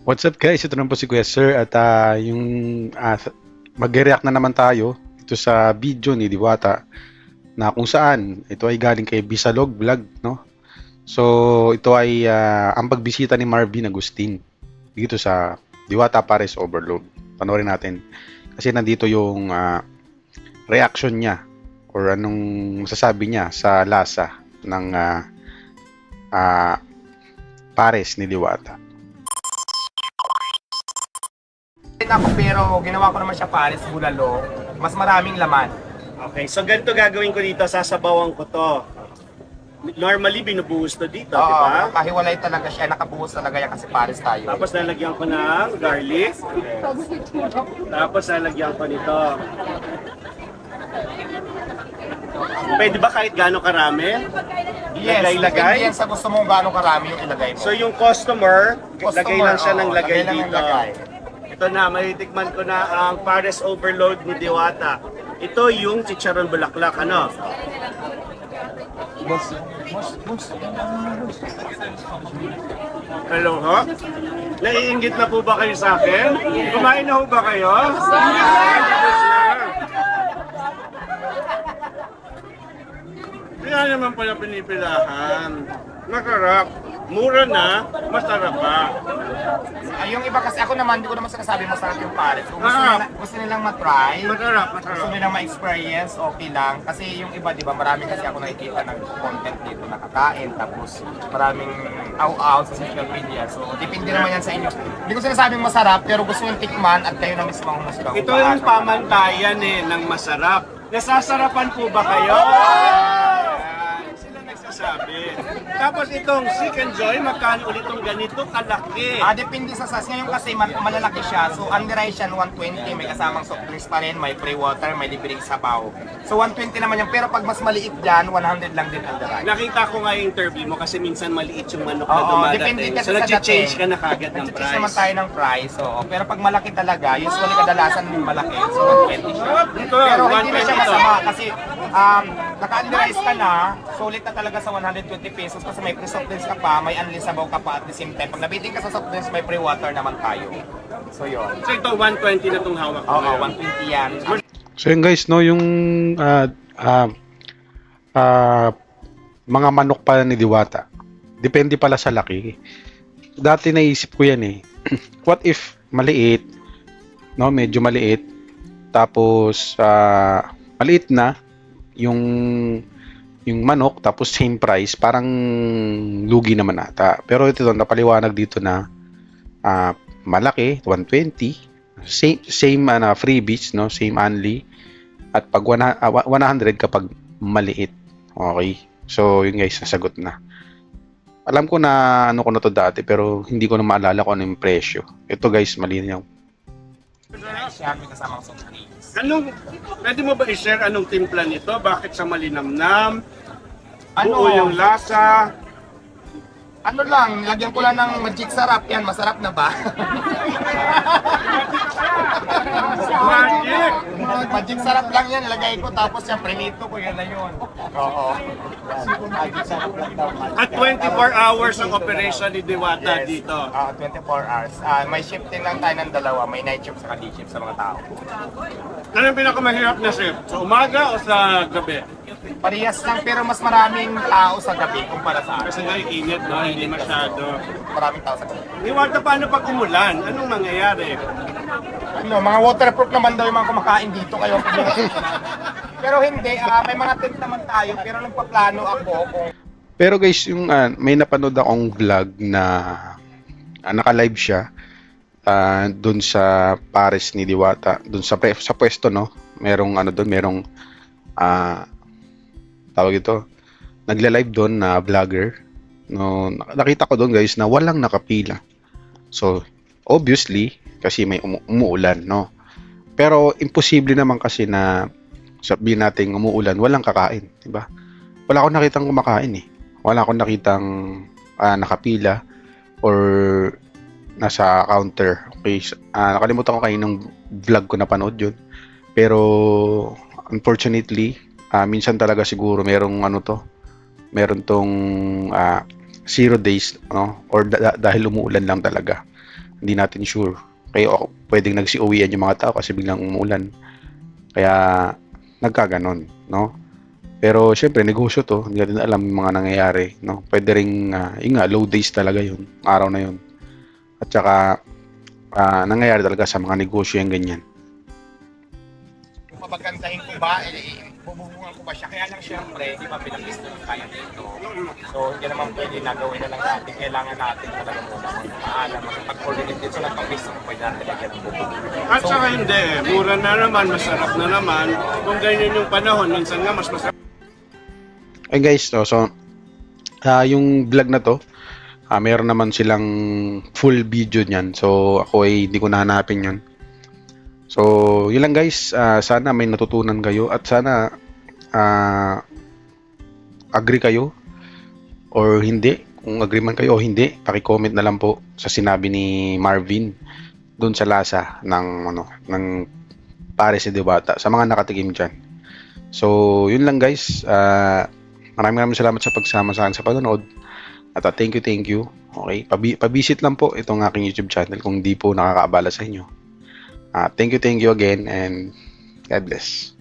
What's up guys? Ito naman po si Kuya Sir at mag-react na naman tayo ito sa video ni Diwata na kung saan ito ay galing kay Bisalog Vlog, no? So ito ay ang pagbisita ni Marvin Agustin dito sa Diwata Pares Overload. Panoorin natin kasi nandito yung reaction niya or anong masasabi niya sa lasa ng Pares ni Diwata. Ako pero ginawa ko naman siya pares bulalo, mas maraming laman. Okay, so ganito gagawin ko dito, sasabawan ko to. Normally, binubuhos to dito, di Oo, ba? kahiwalay talaga siya, nakabuhos talaga yan kasi pares tayo. Tapos lalagyan ko ng garlic. Tapos lalagyan ko nito. Pwede ba kahit gaano karami? Yes, Lagay-lagay? depende yan sa gusto mo gaano karami yung ilagay mo. So yung customer, lagay lang siya ng oo, lagay lang ng dito. lagay. Ito na, matitikman ko na ang Pares Overload ni Diwata. Ito yung chicharon bulaklak, ano? Hello, ho? Naiinggit na po ba kayo sa akin? Kumain na ho ba kayo? Kaya naman pala pinipilahan. Masarap. Mura na, masarap pa. Yung iba kasi ako naman, hindi ko naman sinasabi masarap yung pares. Kung gusto nilang matry, Masarap, gusto masarap. nilang ma-experience, okay lang. Kasi yung iba, di ba, marami kasi ako nakikita ng content dito nakakain, tapos maraming aw-aw sa social media. So, depende naman yan sa inyo. Hindi ko sinasabing masarap, pero gusto yung tikman at kayo na mismo ang masarap. Ito yung pamantayan ng masarap. Nasasarapan po ba kayo? Sila nagsasabi. Tapos itong Seek and Joy, magkano ulit itong ganito kalaki? Depende sa size. Ngayon kasi malalaki siya. So, under rice yan, 120. May kasamang soft drinks pa rin, may free water, may libreng sabaw. So, 120 naman yan. Pero pag mas maliit dyan, 100 lang din under rice. Nakita ko nga yung interview mo kasi minsan maliit yung manok na Oo, depende dumadating. kasi So sa nag-change dating. ka na kagad ng Nag-change naman price. tayo ng price. Oo. Pero pag malaki talaga, usually kadalasan malaki. So, 120 siya. Ito, Pero hindi na 120 siya to. masama kasi naka-under rice ka na, sulit na talaga sa 120 pesos kasi may free soft drinks ka pa, may unli sabaw ka pa at the same time. Pag nabitin ka sa soft drinks, may free water naman tayo. So, yun. So ito, 120 na itong hawak ko. Oo, ngayon. 120 yan. So yun guys, no, yung mga manok pala ni Diwata. Depende pala sa laki. Dati naisip ko yan eh. What if maliit, no, medyo maliit, tapos maliit na yung manok, tapos same price, parang lugi naman ata. Pero ito napaliwanag dito na malaki, 120, same freebies, no, same only, at pag 100 kapag maliit. Okay. So, yun guys, nasagot na. Alam ko na ano ko na to dati pero hindi ko na maalala kung ano yung presyo. Ito guys, malinaw. Siya, may kasamang soft drinks. Pwede mo ba i-share anong timpla nito? Bakit siya malinamnam? Ano? Buo yung lasa? Ano lang, lagyan ko lang ng magic sarap yan. Masarap na ba? Magic! Magic sarap lang yan, lagay ko tapos yung prinito ko, yan na yun. Oo. Magic sarap lang daw. At 24 hours ang operation ni Diwata dito. 24 hours. May shifting lang tayo ng dalawa, may night shift sa day shift sa mga tao. Ano yung pinakamahirap na shift? Sa umaga o sa gabi? Parehas lang pero mas maraming tao sa gabi kumpara sa Kasi araw. nga init, no? Hindi masyado. Maraming tao sa gabi. Diwata, paano pag umulan? Anong mangyayari? Ano, mga waterproof naman daw yung mga kumakain dito kayo. Pero hindi, may mga tent naman tayo pero nagpaplano ako kung Pero guys, yung may napanood akong vlog na naka-live siya doon sa Pares ni Diwata, doon sa pwesto, no. Merong ano doon, merong tawag ito, nagla-live doon na vlogger. No, nakita ko doon guys na walang nakapila. So, obviously kasi may umuulan, no. Pero imposible naman kasi na sabihin natin umuulan, walang kakain, di ba? Wala akong nakitang kumakain eh. Wala akong nakitang nakapila or nasa counter. Okay, nakalimutan ko kaninong vlog ko napanood yun. Pero unfortunately, minsan talaga siguro meron tong 0 days, no? Or dahil umuulan lang talaga Hindi natin sure. Kaya pwedeng nagsi-uwian yung mga tao kasi biglang umuulan. Kaya nagkaganon, no? Pero syempre negosyo to, hindi natin alam yung mga nangyayari, no? Pwede ring yun nga, low days talaga yun, araw na yun. At saka nangyayari talaga sa mga negosyo yung ganyan. Kung papagandahin ko ba, bububungan ko ba siya? Kaya lang syempre, di ba pinag-business tayo dito. So, hindi naman pwede nagawin na lang natin. Kailangan natin talaga muna maalam. Pag-coordinate dito lang pag-business, pwede natin lagyan ng bubong. At saka hindi, mura na naman, masarap na naman. Kung ganyan yung panahon, minsan nga mas masarap. Ay guys, no, so yung vlog na to, meron naman silang full video niyan. So ako ay hindi ko nahanapin yun. So yun lang guys, sana may natutunan kayo at sana agree kayo or hindi. Kung agree man kayo o hindi, paki-comment na lang po sa sinabi ni Marvin doon sa lasa ng Pares ni Diwata sa mga nakatikim diyan. So yun lang guys. Maraming salamat sa pagsama sa akin sa panonood. At thank you. Okay, pabisit lang po itong aking YouTube channel kung di po nakakaabala sa inyo. Thank you again and God bless.